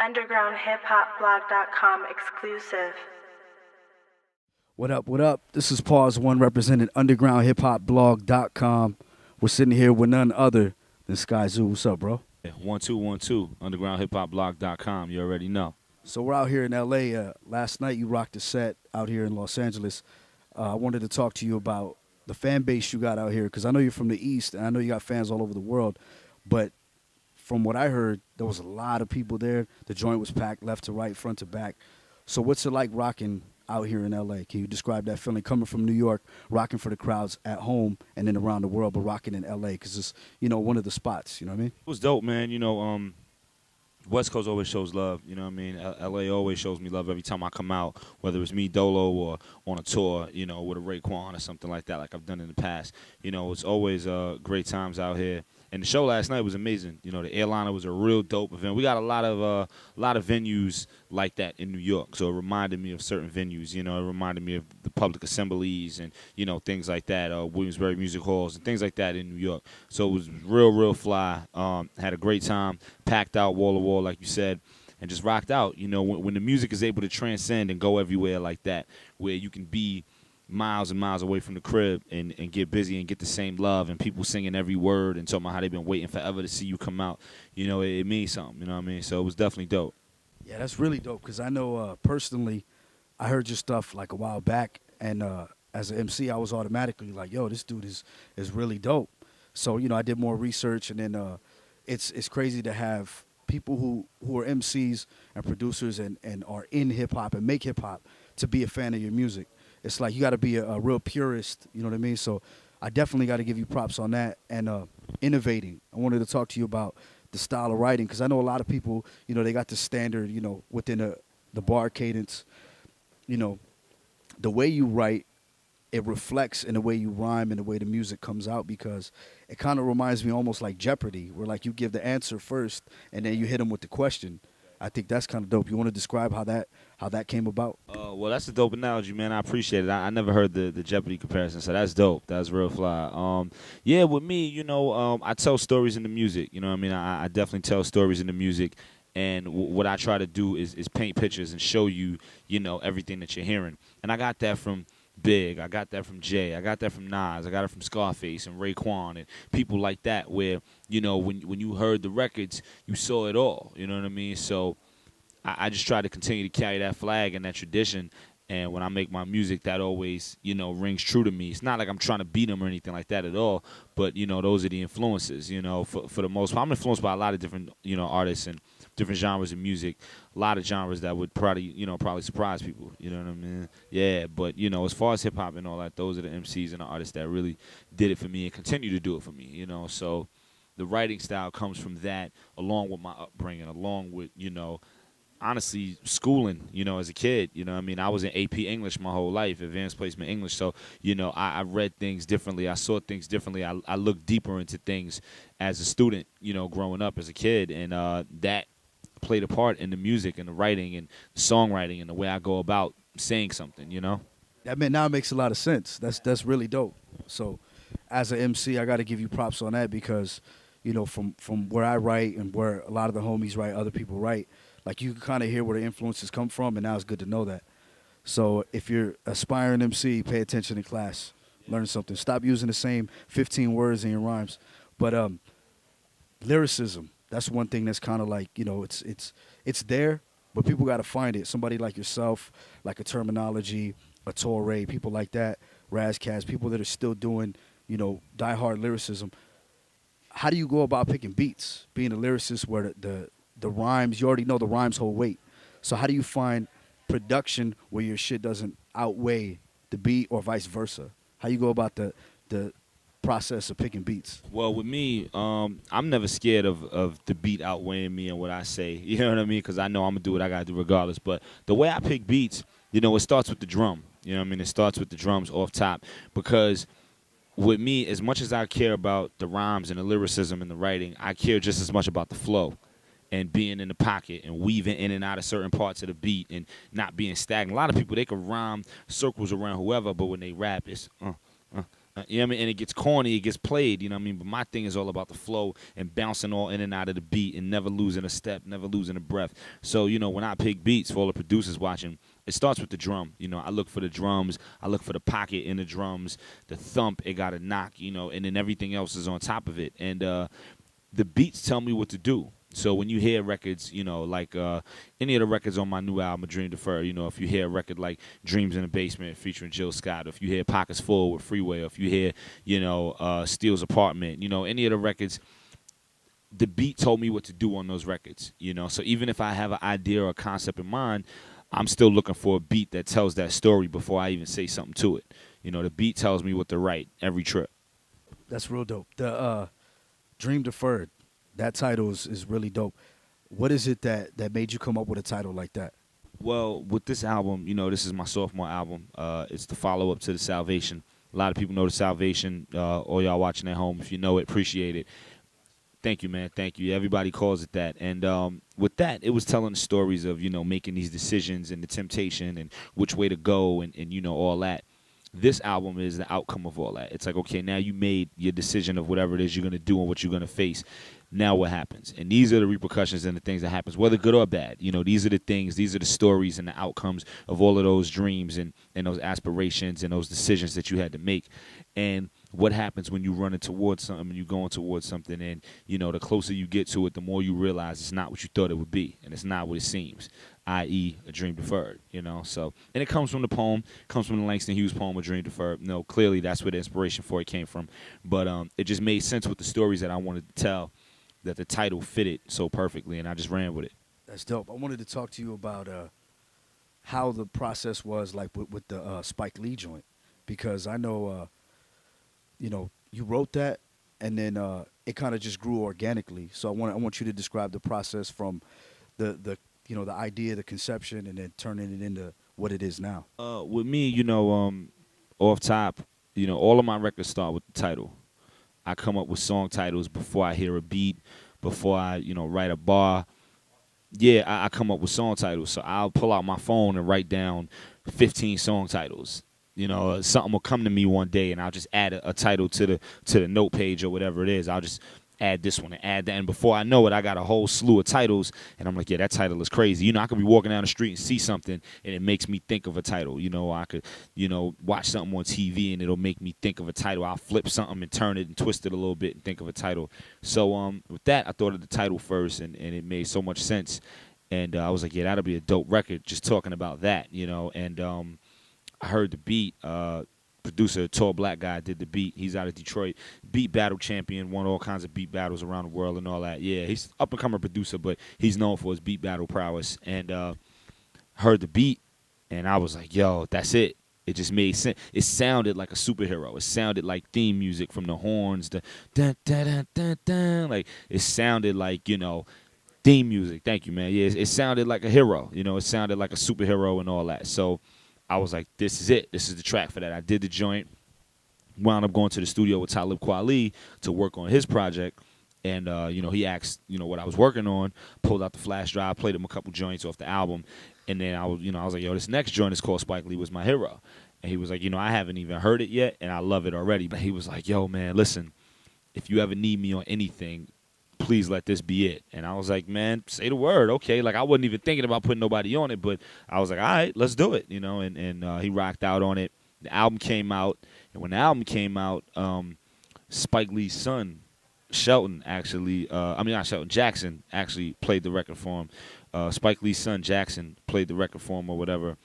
UndergroundHipHopBlog.com exclusive. What up, what up? This is Pawz One representing UndergroundHipHopBlog.com. We're sitting here with none other than Skyzoo. What's up, bro? 1212, UndergroundHipHopBlog.com. You already know. So we're out here in L.A. Last night you rocked a set out here in Los Angeles. I wanted to talk to you about the fan base you got out here because I know you're from the East and I know you got fans all over the world. But from what I heard, there was a lot of people there. The joint was packed left to right, front to back. So what's it like rocking out here in L.A.? Can you describe that feeling coming from New York, rocking for the crowds at home and then around the world, but rocking in L.A. because it's, one of the spots, you know what I mean? It was dope, man. West Coast always shows love, you know what I mean? LA always shows me love every time I come out, whether it's me dolo or on a tour, with a Raekwon or something like that, like I've done in the past. It's always great times out here. And the show last night was amazing. The Airliner was a real dope event. We got a lot of venues like that in New York, so it reminded me of certain venues. It reminded me of the public assemblies and things like that, Williamsburg Music Halls and things like that in New York. So it was real fly. Had a great time, packed out wall to wall, like you said, and just rocked out. When the music is able to transcend and go everywhere like that, where you can be miles and miles away from the crib and get busy and get the same love and people singing every word and talking about how they've been waiting forever to see you come out. It means something, you know what I mean? So it was definitely dope. Yeah, that's really dope because I know personally I heard your stuff like a while back and as an MC I was automatically like, yo, this dude is really dope. So, I did more research and then it's crazy to have people who are MCs and producers and are in hip-hop and make hip-hop to be a fan of your music. It's like you got to be a real purist, you know what I mean? So I definitely got to give you props on that and innovating. I wanted to talk to you about the style of writing because I know a lot of people, they got the standard, within the bar cadence. The way you write, it reflects in the way you rhyme and the way the music comes out because it kind of reminds me almost like Jeopardy where like you give the answer first and then you hit them with the question. I think that's kind of dope. You want to describe how that came about? Well, that's a dope analogy, man. I appreciate it. I never heard the Jeopardy comparison, so that's dope. That's real fly. Yeah, with me, I tell stories in the music. You know what I mean? I definitely tell stories in the music, and what I try to do is paint pictures and show you, everything that you're hearing. And I got that from Big, I got that from Jay, I got that from Nas, I got it from Scarface and Raekwon and people like that where, when you heard the records, you saw it all, you know what I mean? So I just try to continue to carry that flag and that tradition, and when I make my music, that always, rings true to me. It's not like I'm trying to beat them or anything like that at all, but, those are the influences, for the most part. I'm influenced by a lot of different, artists and different genres of music, a lot of genres that would probably surprise people, you know what I mean? Yeah, but, as far as hip-hop and all that, those are the MCs and the artists that really did it for me and continue to do it for me, So the writing style comes from that, along with my upbringing, along with, honestly, schooling, as a kid, I was in AP English my whole life, advanced placement English. So, I read things differently. I saw things differently. I looked deeper into things as a student, growing up as a kid. And that played a part in the music and the writing and the songwriting and the way I go about saying something, That now it makes a lot of sense. That's really dope. So as an MC, I got to give you props on that because, from where I write and where a lot of the homies write, other people write, like you can kind of hear where the influences come from, and now it's good to know that. So if you're aspiring MC, pay attention in class, learn something. Stop using the same 15 words in your rhymes. But lyricism, that's one thing that's kind of like, it's there, but people got to find it. Somebody like yourself, like a Terminology, a Torre, people like that, Razcast, people that are still doing, diehard lyricism. How do you go about picking beats? Being a lyricist where the rhymes, you already know the rhymes hold weight. So how do you find production where your shit doesn't outweigh the beat or vice versa? How you go about the process of picking beats? Well, with me, I'm never scared of the beat outweighing me and what I say. You know what I mean? Because I know I'm going to do what I got to do regardless. But the way I pick beats, it starts with the drum. You know what I mean? It starts with the drums off top. Because with me, as much as I care about the rhymes and the lyricism and the writing, I care just as much about the flow and being in the pocket and weaving in and out of certain parts of the beat and not being stagnant. A lot of people, they can rhyme circles around whoever, but when they rap, it's You know what I mean? And it gets corny, it gets played, you know what I mean? But my thing is all about the flow and bouncing all in and out of the beat and never losing a step, never losing a breath. So, you know, when I pick beats for all the producers watching, it starts with the drum. You know, I look for the drums, I look for the pocket in the drums, the thump, it got a knock, you know, and then everything else is on top of it. And the beats tell me what to do. So when you hear records, you know, like any of the records on my new album, A Dream Deferred, you know, if you hear a record like Dreams in the Basement featuring Jill Scott, or if you hear Pockets Full with Freeway, or if you hear, you know, Steele's Apartment, you know, any of the records, the beat told me what to do on those records, you know. So even if I have an idea or a concept in mind, I'm still looking for a beat that tells that story before I even say something to it. You know, the beat tells me what to write every trip. That's real dope. The Dream Deferred, that title is really dope. What is it that made you come up with a title like that? Well, with this album, you know, this is my sophomore album. It's the follow-up to The Salvation. A lot of people know The Salvation. All y'all watching at home, if you know it, appreciate it. Thank you, man. Thank you. Everybody calls it that. And with that, it was telling the stories of, you know, making these decisions and the temptation and which way to go and you know, all that. This album is the outcome of all that. It's like, okay, now you made your decision of whatever it is you're going to do and what you're going to face. Now what happens? And these are the repercussions and the things that happens, whether good or bad. You know, these are the things, these are the stories and the outcomes of all of those dreams and those aspirations and those decisions that you had to make. And what happens when you run towards something and you're going towards something and, you know, the closer you get to it, the more you realize it's not what you thought it would be and it's not what it seems, i.e. A Dream Deferred, you know. So, and it comes from the poem, comes from the Langston Hughes poem, A Dream Deferred. You know, clearly that's where the inspiration for it came from. But it just made sense with the stories that I wanted to tell, that the title fitted so perfectly, and I just ran with it. That's dope. I wanted to talk to you about how the process was like with the Spike Lee joint, because I know, you know, you wrote that, and then it kind of just grew organically. So I want you to describe the process from the you know, the idea, the conception, and then turning it into what it is now. With me, you know, off top, you know, all of my records start with the title. I come up with song titles before I hear a beat, before I, you know, write a bar. Yeah, I come up with song titles. So I'll pull out my phone and write down 15 song titles. You know, something will come to me one day, and I'll just add a title to the note page or whatever it is. I'll just add this one and add that, and before I know it, I got a whole slew of titles, and I'm like, yeah, that title is crazy. You know, I could be walking down the street and see something, and it makes me think of a title. You know, I could, you know, watch something on TV, and it'll make me think of a title. I'll flip something and turn it and twist it a little bit and think of a title. So with that, I thought of the title first, and it made so much sense, and I was like, yeah, that'll be a dope record just talking about that, you know, and I heard the beat. Producer, a tall black guy, did the beat. He's out of Detroit. Beat battle champion, won all kinds of beat battles around the world and all that. Yeah, he's up and coming producer, but he's known for his beat battle prowess. And heard the beat, and I was like, yo, that's it. It just made sense. It sounded like a superhero. It sounded like theme music from the horns, the dun dun dun dun dun. Like it sounded like, you know, theme music. Thank you, man. Yeah, it sounded like a hero. You know, it sounded like a superhero and all that. So I was like, this is it. This is the track for that. I did the joint, wound up going to the studio with Talib Kweli to work on his project. And, you know, he asked, you know, what I was working on, pulled out the flash drive, played him a couple joints off the album. And then I was like, yo, this next joint is called Spike Lee Was My Hero. And he was like, you know, I haven't even heard it yet, and I love it already. But he was like, yo, man, listen, if you ever need me on anything, please let this be it. And I was like, man, say the word. Okay. Like I wasn't even thinking about putting nobody on it, but I was like, all right, let's do it. You know, and he rocked out on it. The album came out. And when the album came out, Spike Lee's son, Shelton, actually, not Shelton, Jackson actually played the record for him. Spike Lee's son, Jackson, played the record for him or whatever.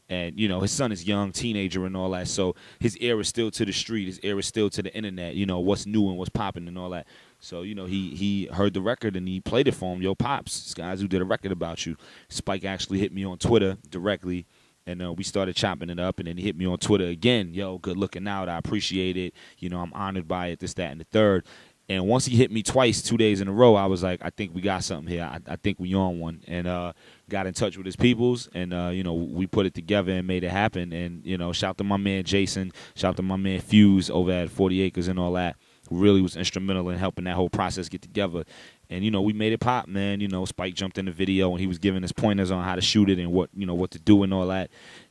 And, you know, his son is young, teenager and all that. So his ear is still to the street. His ear is still to the internet, you know, what's new and what's popping and all that. So, you know, he heard the record and he played it for him. Yo, Pops, Skyzoo did a record about you. Spike actually hit me on Twitter directly, and we started chopping it up. And then he hit me on Twitter again. Yo, good looking out. I appreciate it. You know, I'm honored by it, this, that, and the third. And once he hit me twice, 2 days in a row, I was like, I think we got something here. I think we on one. And got in touch with his peoples, and, you know, we put it together and made it happen. And, you know, shout to my man Jason, shout to my man Fuse over at 40 Acres and all that, who really was instrumental in helping that whole process get together. And, you know, we made it pop, man. You know, Spike jumped in the video, and he was giving us pointers on how to shoot it and what, you know, what to do and all that.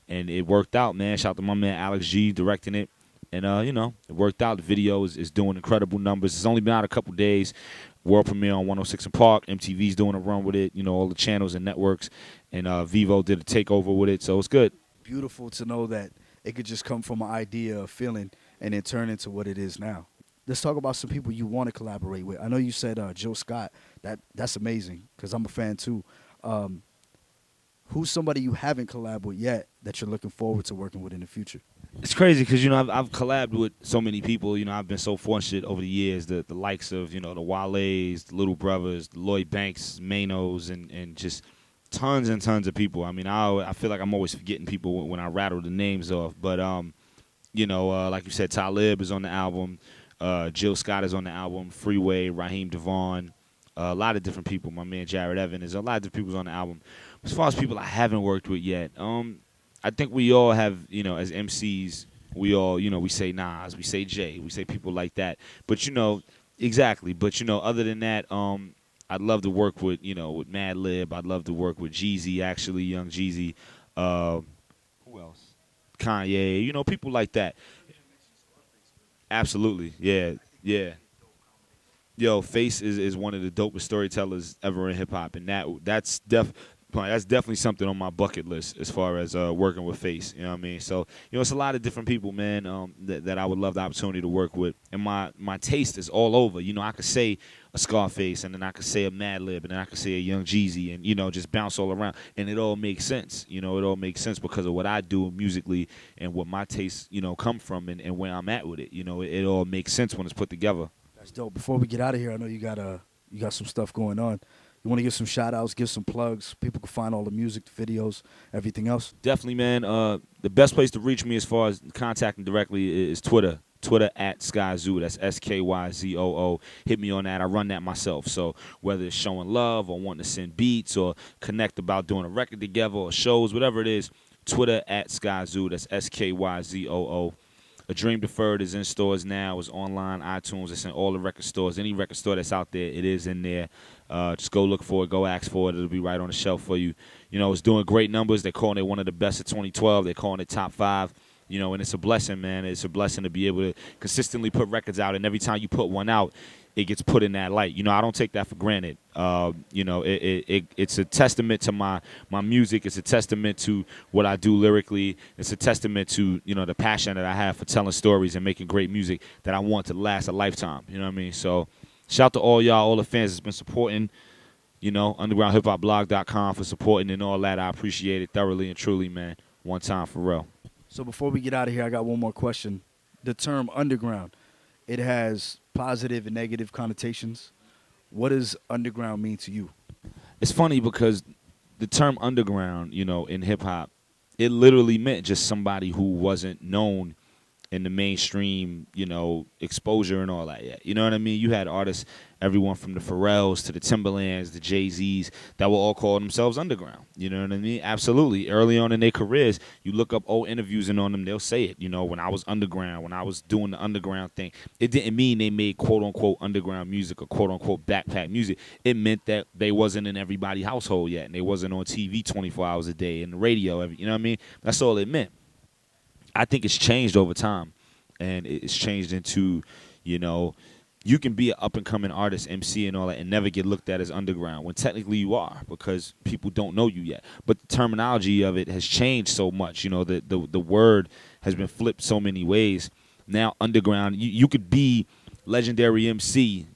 And it worked out, man. Shout to my man Alex G directing it. And it worked out. The video is doing incredible numbers. It's only been out a couple days. World premiere on 106 in Park. MTV's doing a run with it. All the channels and networks. And Vivo did a takeover with it, so it's good. Beautiful to know that it could just come from an idea, a feeling, and then turn into what it is now. Let's talk about some people you want to collaborate with. I know you said Jill Scott. That's amazing because I'm a fan too. Who's somebody you haven't collabed with yet that you're looking forward to working with in the future? It's crazy because I've collabed with so many people. I've been so fortunate over the years. The likes of the Wale's, the Little Brothers, the Lloyd Banks, Manos, and just tons and tons of people. I feel like I'm always forgetting people when I rattle the names off. But like you said, Talib is on the album. Jill Scott is on the album. Freeway, Raheem Devon, a lot of different people. My man Jared Evan is a lot of different people on the album. As far as people I haven't worked with yet, I think we all have, as MCs, we all, we say Nas, we say Jay, we say people like that. But exactly. But other than that, I'd love to work with, with Mad Lib. I'd love to work with Jeezy, actually, Young Jeezy. Who else? Kanye. People like that. Absolutely, yeah. Yo, Face is one of the dopest storytellers ever in hip hop, and that's definitely something on my bucket list as far as working with Face. You know what I mean? So it's a lot of different people, man, that I would love the opportunity to work with, and my taste is all over. I could say a Scarface, and then I could say a Mad Lib, and then I could say a Young Jeezy, and just bounce all around, and it all makes sense. It all makes sense because of what I do musically and what my tastes come from, and where I'm at with it. It all makes sense when it's put together. That's dope. Before we get out of here, I know you got some stuff going on. You want to give some shout outs, give some plugs. People can find all the music, the videos, everything else. Definitely, man. The best place to reach me as far as contacting directly is Twitter. Twitter at Skyzoo. That's SKYZOO. Hit me on that. I run that myself. So whether it's showing love or wanting to send beats or connect about doing a record together or shows, whatever it is, Twitter at Skyzoo. That's SKYZOO. A Dream Deferred is in stores now. It's online, iTunes. It's in all the record stores. Any record store that's out there, it is in there. Just go look for it. Go ask for it. It'll be right on the shelf for you. It's doing great numbers. They're calling it one of the best of 2012. They're calling it top 5. And it's a blessing, man. It's a blessing to be able to consistently put records out. And every time you put one out, it gets put in that light. I don't take that for granted. It's a testament to my music. It's a testament to what I do lyrically. It's a testament to, the passion that I have for telling stories and making great music that I want to last a lifetime. You know what I mean? So shout out to all y'all, all the fans that's been supporting, undergroundhiphopblog.com for supporting and all that. I appreciate it thoroughly and truly, man. One time for real. So before we get out of here, I got one more question. The term underground, it has positive and negative connotations. What does underground mean to you? It's funny because the term underground, in hip hop, it literally meant just somebody who wasn't known in the mainstream, exposure and all that yet. You know what I mean? You had artists, everyone from the Pharrells to the Timberlands, the Jay-Z's, that were all calling themselves underground. You know what I mean? Absolutely. Early on in their careers, you look up old interviews and on them, they'll say it. When I was underground, when I was doing the underground thing, it didn't mean they made quote-unquote underground music or quote-unquote backpack music. It meant that they wasn't in everybody's household yet, and they wasn't on TV 24 hours a day and the radio. You know what I mean? That's all it meant. I think it's changed over time, and it's changed into, you can be an up-and-coming artist, MC and all that, and never get looked at as underground, when technically you are, because people don't know you yet. But the terminology of it has changed so much. The word has been flipped so many ways. Now, underground, you could be legendary MC,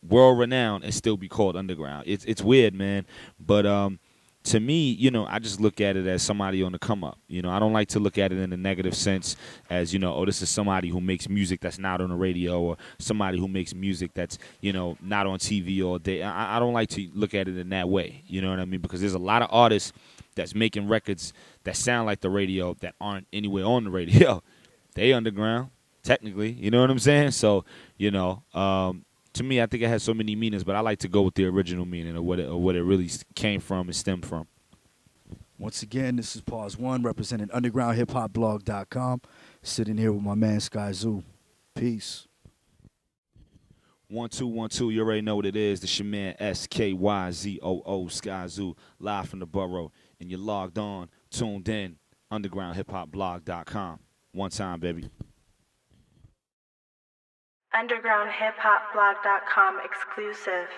world-renowned, and still be called underground. It's weird, man, but to me, I just look at it as somebody on the come up. I don't like to look at it in a negative sense as, this is somebody who makes music that's not on the radio, or somebody who makes music that's, not on TV all day. I don't like to look at it in that way. You know what I mean? Because there's a lot of artists that's making records that sound like the radio that aren't anywhere on the radio. They underground, technically. You know what I'm saying? So, to me, I think it has so many meanings, but I like to go with the original meaning of what it really came from and stemmed from. Once again, this is Pawz One, representing undergroundhiphopblog.com. Sitting here with my man Skyzoo. Peace. 1 2 1 2. You already know what it is. This your man SKYZOO Skyzoo, live from the borough, and you're logged on, tuned in, undergroundhiphopblog.com. One time, baby. UndergroundHipHopBlog.com exclusive.